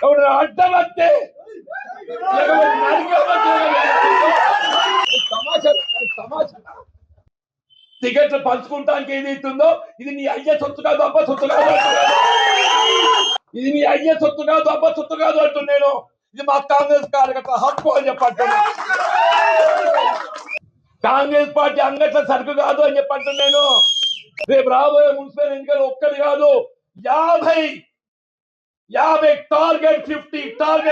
ఎవడు అడ్డం వస్తే టికెట్లు పంచుకుంటానికి ఏదైతుందో ఇది నీ అయ్యే సొత్తు కాదు, అబ్బ సొత్తు కాదు. ఇది నీ అయ్యే సొత్తు కాదు, అబ్బ సొత్తు కాదు అంటు నేను. ఇది మా కాంగ్రెస్ కార్యకర్త హక్కు అని చెప్పంటున్నా. కాంగ్రెస్ పార్టీ అంగట్ల సరుకు కాదు అని చెప్పంటున్నా నేను. రేపు రాబోయే మున్సిపల్ ఎన్నికలు ఒక్కటి కాదు, 50 టార్గెట్ 50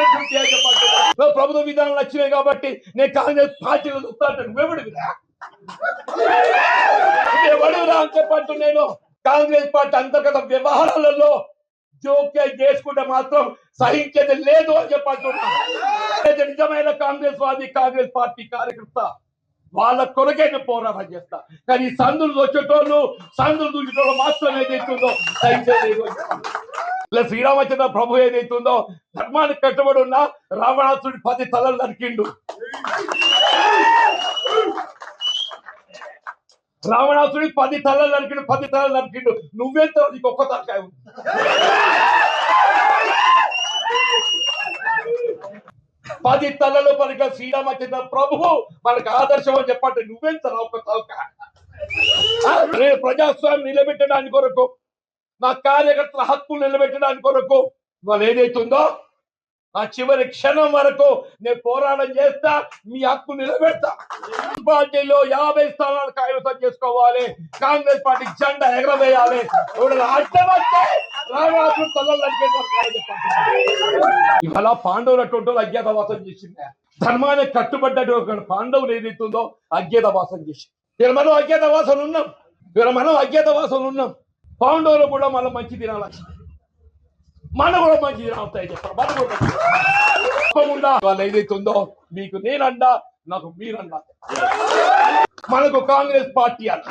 అని చెప్పంటున్నా. ప్రభుత్వ విధానాలు వచ్చినాయి కాబట్టి నేను కాంగ్రెస్ పార్టీలో చూస్తాను. ఎవడురా అని చెప్పంటు నేను. కాంగ్రెస్ పార్టీ అంతర్గత వ్యవహారాలలో జోక్యం చేసుకుంటే మాత్రం సహించేది లేదు అని చెప్పంటున్నా. నిజమైన కాంగ్రెస్ వాది, కాంగ్రెస్ పార్టీ కార్యకర్త వాళ్ళ కొరకే పోరాటం చేస్తా. కానీ సందులు వచ్చేటోళ్ళు, సందులు దూచేటోళ్ళు మాత్రం ఏదైతుందో సహించేది లేదు. ఇలా శ్రీరామచంద్ర ప్రభు ఏదైతుందో ధర్మానికి కట్టుబడి ఉన్న రావణాసుడి 10 తలలు నరికిండు. రావణాసుడి 10 తలలు నరికిండు. నువ్వెంత నీకు ఒక్క తలకాయ ఉంది. 10 తలలు పలిక శ్రీరామచంద్ర ప్రభువు మనకు ఆదర్శం అని చెప్పండి. నువ్వెంత ఒక్క తలకాయ. నేను ప్రజాస్వామ్యం నిలబెట్టడానికి కొరకు, నా కార్యకర్తల హక్కులు నిలబెట్టడానికి కొరకు వాళ్ళు ఏదైతుందో ఆ చివరి క్షణం వరకు నేను పోరాటం చేస్తా, మీ హక్కు నిలబెడతా. పార్టీలో 50 స్థానాలు కైవసం చేసుకోవాలి, కాంగ్రెస్ పార్టీ జెండా ఎగరవేయాలి. ఇవాళ పాండవులు అటువంటి అజ్ఞాతవాసం చేసింది. ధర్మానికి కట్టుబడ్డటువంటి పాండవులు ఏదైతుందో అజ్ఞాతవాసం చేసింది. ఇలా మనం అజ్ఞాతవాసం ఉన్నాం. పాండవులు కూడా మళ్ళీ మంచి దినాలు వచ్చింది, మన కూడా మంచి దినాలు వస్తాయి చెప్పారు. మన కూడా వాళ్ళు ఏదైతుందో మీకు నేనండా, నాకు మీరన్నా. మనకు కాంగ్రెస్ పార్టీ అన్న